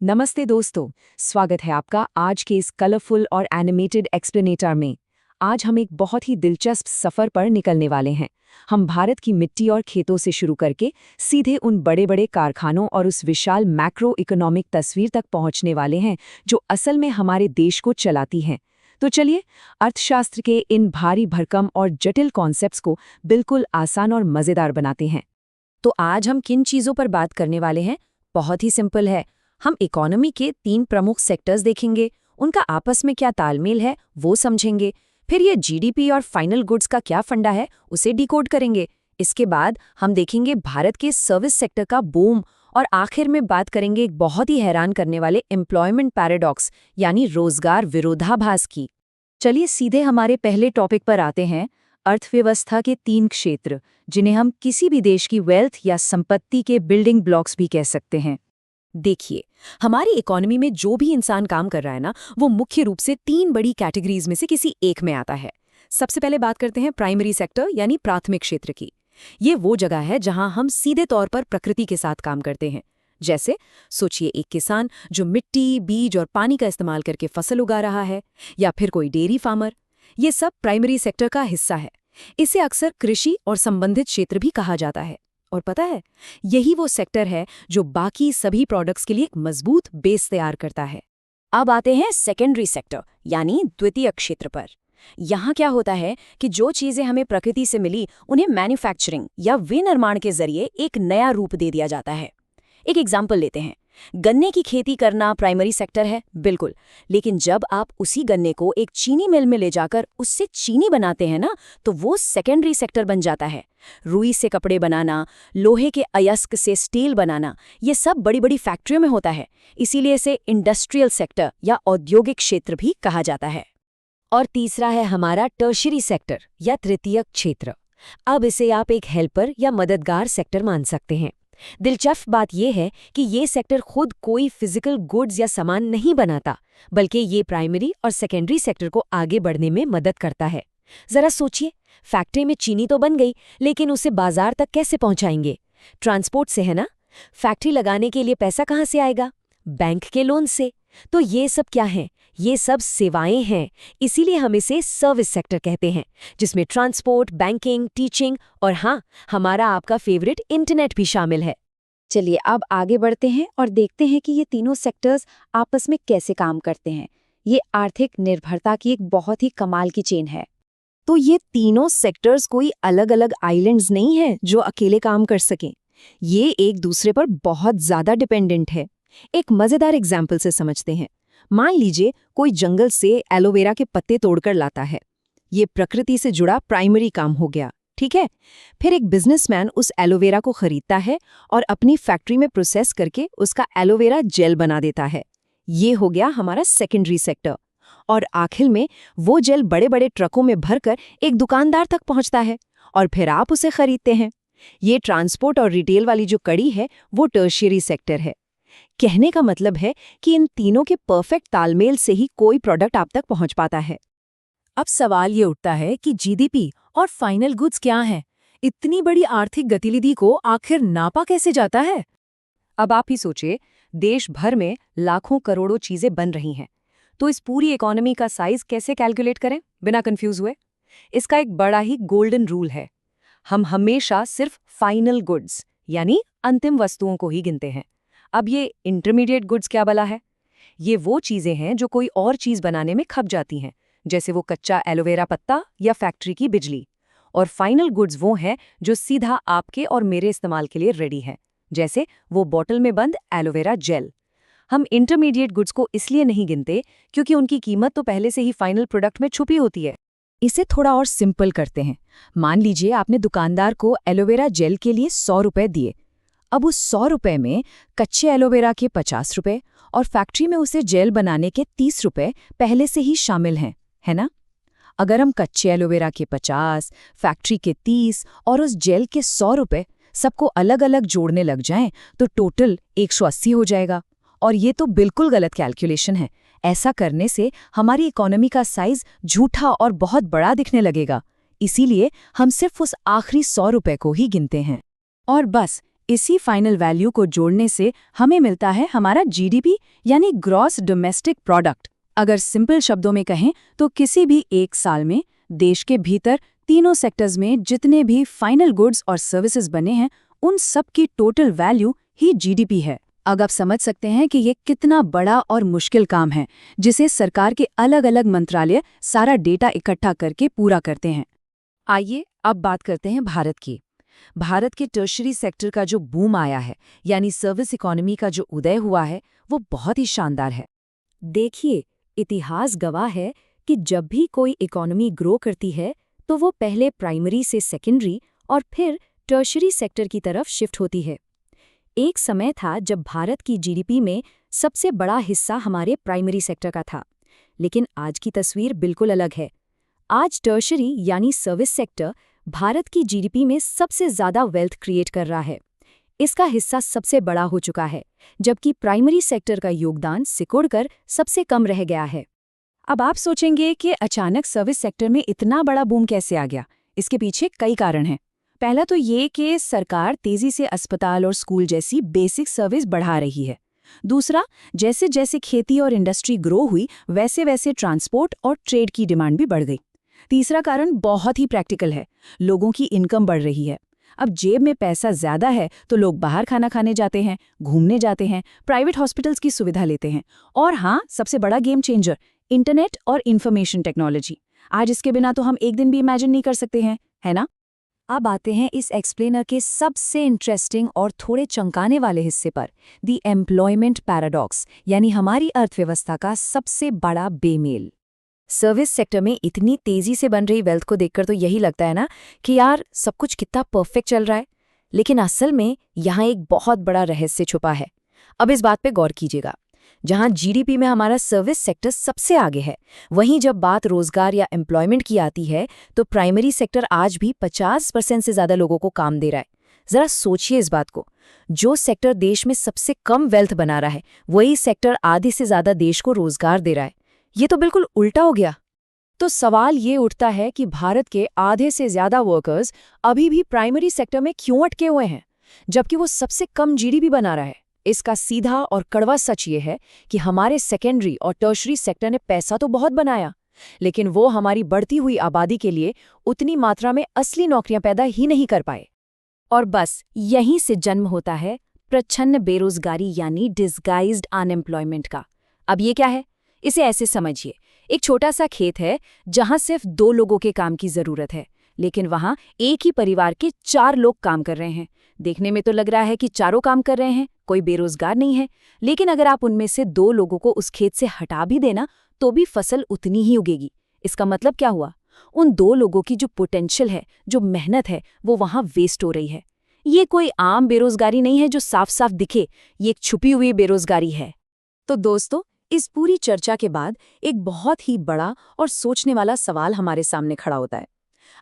नमस्ते दोस्तों, स्वागत है आपका आज के इस कलरफुल और एनिमेटेड एक्सप्लेनेटर में। आज हम एक बहुत ही दिलचस्प सफ़र पर निकलने वाले हैं। हम भारत की मिट्टी और खेतों से शुरू करके सीधे उन बड़े बड़े कारखानों और उस विशाल मैक्रो इकोनॉमिक तस्वीर तक पहुंचने वाले हैं जो असल में हमारे देश को चलाती हैं। तो चलिए, अर्थशास्त्र के इन भारी भरकम और जटिल कॉन्सेप्ट्स को बिल्कुल आसान और मज़ेदार बनाते हैं। तो आज हम किन चीज़ों पर बात करने वाले हैं? बहुत ही सिंपल है। हम इकोनॉमी के 3 प्रमुख सेक्टर्स देखेंगे, उनका आपस में क्या तालमेल है वो समझेंगे। फिर ये जीडीपी और फाइनल गुड्स का क्या फंडा है उसे डिकोड करेंगे। इसके बाद हम देखेंगे भारत के सर्विस सेक्टर का बूम और आखिर में बात करेंगे एक बहुत ही हैरान करने वाले एम्प्लॉयमेंट पैराडॉक्स यानी रोजगार विरोधाभास की। चलिए सीधे हमारे पहले टॉपिक पर आते हैं, अर्थव्यवस्था के 3 क्षेत्र जिन्हें हम किसी भी देश की वेल्थ या संपत्ति के बिल्डिंग ब्लॉक्स भी कह सकते हैं। देखिए, हमारी इकोनॉमी में जो भी इंसान काम कर रहा है ना, वो मुख्य रूप से 3 बड़ी कैटेगरीज में से किसी एक में आता है। सबसे पहले बात करते हैं प्राइमरी सेक्टर यानी प्राथमिक क्षेत्र की। ये वो जगह है जहां हम सीधे तौर पर प्रकृति के साथ काम करते हैं। जैसे सोचिए एक किसान जो मिट्टी, बीज और पानी का इस्तेमाल करके फसल उगा रहा है, या फिर कोई डेयरी फार्मर। ये सब प्राइमरी सेक्टर का हिस्सा है। इसे अक्सर कृषि और संबंधित क्षेत्र भी कहा जाता है। और पता है, यही वो सेक्टर है जो बाकी सभी प्रोडक्ट्स के लिए एक मजबूत बेस तैयार करता है। अब आते हैं सेकेंडरी सेक्टर यानी द्वितीयक क्षेत्र पर। यहाँ क्या होता है कि जो चीज़ें हमें प्रकृति से मिली उन्हें मैन्युफैक्चरिंग या विनिर्माण के जरिए एक नया रूप दे दिया जाता है। एक एग्जाम्पल लेते हैं। गन्ने की खेती करना प्राइमरी सेक्टर है, बिल्कुल। लेकिन जब आप उसी गन्ने को एक चीनी मिल में ले जाकर उससे चीनी बनाते हैं ना, तो वो सेकेंडरी सेक्टर बन जाता है। रुई से कपड़े बनाना, लोहे के अयस्क से स्टील बनाना, ये सब बड़ी बड़ी फैक्ट्रियों में होता है। इसीलिए इसे इंडस्ट्रियल सेक्टर या औद्योगिक क्षेत्र भी कहा जाता है। और तीसरा है हमारा टर्शियरी सेक्टर या तृतीयक क्षेत्र। अब इसे आप एक हेल्पर या मददगार सेक्टर मान सकते हैं। दिलचस्प बात यह है कि ये सेक्टर खुद कोई फिजिकल गुड्स या सामान नहीं बनाता, बल्कि ये प्राइमरी और सेकेंडरी सेक्टर को आगे बढ़ने में मदद करता है। जरा सोचिए, फैक्ट्री में चीनी तो बन गई, लेकिन उसे बाजार तक कैसे पहुंचाएंगे? ट्रांसपोर्ट से, है ना? फैक्ट्री लगाने के लिए पैसा कहाँ से आएगा? बैंक के लोन से। तो ये सब क्या है? ये सब सेवाएं हैं। इसीलिए हम इसे सर्विस सेक्टर कहते हैं, जिसमें ट्रांसपोर्ट, बैंकिंग, टीचिंग और हाँ, हमारा आपका फेवरेट इंटरनेट भी शामिल है। चलिए अब आगे बढ़ते हैं और देखते हैं कि ये तीनों सेक्टर्स आपस में कैसे काम करते हैं। ये आर्थिक निर्भरता की एक बहुत ही कमाल की चेन है। तो ये तीनों सेक्टर्स कोई अलग अलग आइलैंड्स नहीं है जो अकेले काम कर सकें। ये एक दूसरे पर बहुत ज्यादा डिपेंडेंट है। एक मजेदार एग्जाम्पल से समझते हैं। मान लीजिए कोई जंगल से एलोवेरा के पत्ते तोड़कर लाता है। ये प्रकृति से जुड़ा प्राइमरी काम हो गया, ठीक है। फिर एक बिजनेसमैन उस एलोवेरा को खरीदता है और अपनी फैक्ट्री में प्रोसेस करके उसका एलोवेरा जेल बना देता है। ये हो गया हमारा सेकेंडरी सेक्टर। और आखिर में वो जेल बड़े बड़े ट्रकों में भरकर एक दुकानदार तक पहुंचता है और फिर आप उसे खरीदते हैं। ये ट्रांसपोर्ट और रिटेल वाली जो कड़ी है वो टर्शियरी सेक्टर है। कहने का मतलब है कि इन तीनों के परफेक्ट तालमेल से ही कोई प्रोडक्ट आप तक पहुंच पाता है। अब सवाल ये उठता है कि जीडीपी और फाइनल गुड्स क्या हैं? इतनी बड़ी आर्थिक गतिविधि को आखिर नापा कैसे जाता है? अब आप ही सोचिए, देश भर में लाखों करोड़ों चीजें बन रही हैं, तो इस पूरी इकोनॉमी का साइज कैसे कैलकुलेट करें बिना कंफ्यूज हुए? इसका एक बड़ा ही गोल्डन रूल है। हम हमेशा सिर्फ फाइनल गुड्स यानी अंतिम वस्तुओं को ही गिनते हैं। अब ये इंटरमीडिएट गुड्स क्या भला है? ये वो चीजें हैं जो कोई और चीज बनाने में खप जाती हैं, जैसे वो कच्चा एलोवेरा पत्ता या फैक्ट्री की बिजली। और फाइनल गुड्स वो हैं जो सीधा आपके और मेरे इस्तेमाल के लिए रेडी हैं, जैसे वो बॉटल में बंद एलोवेरा जेल। हम इंटरमीडिएट गुड्स को इसलिए नहीं गिनते क्योंकि उनकी कीमत तो पहले से ही फाइनल प्रोडक्ट में छुपी होती है। इसे थोड़ा और सिंपल करते हैं। मान लीजिए आपने दुकानदार को एलोवेरा जेल के लिए 100 रुपए दिए। अब उस 100 रुपए में कच्चे एलोवेरा के 50 रुपए और फैक्ट्री में उसे जेल बनाने के 30 रुपए पहले से ही शामिल हैं, है ना? अगर हम कच्चे एलोवेरा के 50, फैक्ट्री के 30 और उस जेल के 100 रुपए सबको अलग अलग जोड़ने लग जाएं, तो टोटल 180 हो जाएगा। और ये तो बिल्कुल गलत कैलकुलेशन है। ऐसा करने से हमारी इकोनॉमी का साइज झूठा और बहुत बड़ा दिखने लगेगा। इसीलिए हम सिर्फ उस आखिरी 100 रुपए को ही गिनते हैं। और बस इसी फाइनल वैल्यू को जोड़ने से हमें मिलता है हमारा जीडीपी यानी ग्रॉस डोमेस्टिक प्रोडक्ट। अगर सिंपल शब्दों में कहें तो किसी भी एक साल में देश के भीतर तीनों सेक्टर्स में जितने भी फाइनल गुड्स और सर्विसेज बने हैं उन सब की टोटल वैल्यू ही जीडीपी है। अब आप समझ सकते हैं कि ये कितना बड़ा और मुश्किल काम है जिसे सरकार के अलग अलग मंत्रालय सारा डेटा इकट्ठा करके पूरा करते हैं। आइए अब बात करते हैं भारत की। भारत के टर्शरी सेक्टर का जो बूम आया है यानी सर्विस इकोनॉमी का जो उदय हुआ है वो बहुत ही शानदार है। देखिए, इतिहास गवाह है कि जब भी कोई इकोनॉमी ग्रो करती है तो वो पहले प्राइमरी से सेकेंडरी और फिर टर्शरी सेक्टर की तरफ शिफ्ट होती है। एक समय था जब भारत की जीडीपी में सबसे बड़ा हिस्सा हमारे प्राइमरी सेक्टर का था, लेकिन आज की तस्वीर बिल्कुल अलग है। आज टर्शरी यानी सर्विस सेक्टर भारत की जीडीपी में सबसे ज़्यादा वेल्थ क्रिएट कर रहा है। इसका हिस्सा सबसे बड़ा हो चुका है, जबकि प्राइमरी सेक्टर का योगदान सिकुड़कर सबसे कम रह गया है। अब आप सोचेंगे कि अचानक सर्विस सेक्टर में इतना बड़ा बूम कैसे आ गया? इसके पीछे कई कारण हैं। पहला तो ये कि सरकार तेजी से अस्पताल और स्कूल जैसी बेसिक सर्विस बढ़ा रही है। दूसरा, जैसे जैसे खेती और इंडस्ट्री ग्रो हुई वैसे वैसे ट्रांसपोर्ट और ट्रेड की डिमांड भी बढ़ गई। तीसरा कारण बहुत ही प्रैक्टिकल है, लोगों की इनकम बढ़ रही है। अब जेब में पैसा ज्यादा है तो लोग बाहर खाना खाने जाते हैं, घूमने जाते हैं, प्राइवेट हॉस्पिटल्स की सुविधा लेते हैं। और हाँ, सबसे बड़ा गेम चेंजर इंटरनेट और इन्फॉर्मेशन टेक्नोलॉजी। आज इसके बिना तो हम एक दिन भी इमेजिन नहीं कर सकते हैं, है ना? अब आते हैं इस एक्सप्लेनर के सबसे इंटरेस्टिंग और थोड़े चौंकाने वाले हिस्से पर, द एम्प्लॉयमेंट पैराडॉक्स, यानी हमारी अर्थव्यवस्था का सबसे बड़ा बेमेल। सर्विस सेक्टर में इतनी तेजी से बन रही वेल्थ को देखकर तो यही लगता है ना कि यार सब कुछ कितना परफेक्ट चल रहा है, लेकिन असल में यहाँ एक बहुत बड़ा रहस्य छुपा है। अब इस बात पे गौर कीजिएगा, जहाँ जीडीपी में हमारा सर्विस सेक्टर सबसे आगे है, वहीं जब बात रोजगार या एम्प्लॉयमेंट की आती है तो प्राइमरी सेक्टर आज भी 50% से ज़्यादा लोगों को काम दे रहा है। ज़रा सोचिए इस बात को, जो सेक्टर देश में सबसे कम वेल्थ बना रहा है वही सेक्टर आधे से ज़्यादा देश को रोजगार दे रहा है। ये तो बिल्कुल उल्टा हो गया। तो सवाल ये उठता है कि भारत के आधे से ज़्यादा वर्कर्स अभी भी प्राइमरी सेक्टर में क्यों अटके हुए हैं, जबकि वो सबसे कम जीडीपी बना रहा है। इसका सीधा और कड़वा सच ये है कि हमारे सेकेंडरी और टर्शरी सेक्टर ने पैसा तो बहुत बनाया, लेकिन वो हमारी बढ़ती हुई आबादी के लिए उतनी मात्रा में असली नौकरियां पैदा ही नहीं कर पाए। और बस यहीं से जन्म होता है प्रच्छन्न बेरोजगारी यानी डिस्गाइज्ड अनएम्प्लॉयमेंट का। अब ये क्या है? इसे ऐसे समझिए, एक छोटा सा खेत है जहां सिर्फ 2 लोगों के काम की जरूरत है, लेकिन वहां एक ही परिवार के 4 लोग काम कर रहे हैं। देखने में तो लग रहा है कि चारों काम कर रहे हैं, कोई बेरोजगार नहीं है, लेकिन अगर आप उनमें से 2 लोगों को उस खेत से हटा भी देना तो भी फसल उतनी ही उगेगी। इसका मतलब क्या हुआ? उन 2 लोगों की जो पोटेंशियल है, जो मेहनत है, वो वहां वेस्ट हो रही है। ये कोई आम बेरोजगारी नहीं है जो साफ साफ दिखे, ये एक छुपी हुई बेरोजगारी है। तो दोस्तों, इस पूरी चर्चा के बाद एक बहुत ही बड़ा और सोचने वाला सवाल हमारे सामने खड़ा होता है।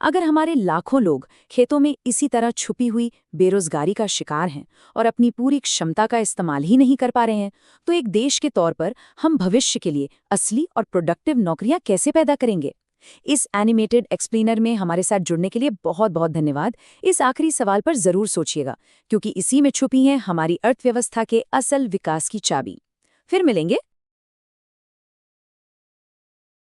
अगर हमारे लाखों लोग खेतों में इसी तरह छुपी हुई बेरोजगारी का शिकार हैं और अपनी पूरी क्षमता का इस्तेमाल ही नहीं कर पा रहे हैं, तो एक देश के तौर पर हम भविष्य के लिए असली और प्रोडक्टिव नौकरियां कैसे पैदा करेंगे? इस एनिमेटेड एक्सप्लेनर में हमारे साथ जुड़ने के लिए बहुत बहुत धन्यवाद। इस आखिरी सवाल पर जरूर सोचिएगा, क्योंकि इसी में छुपी है हमारी अर्थव्यवस्था के असल विकास की चाबी। फिर मिलेंगे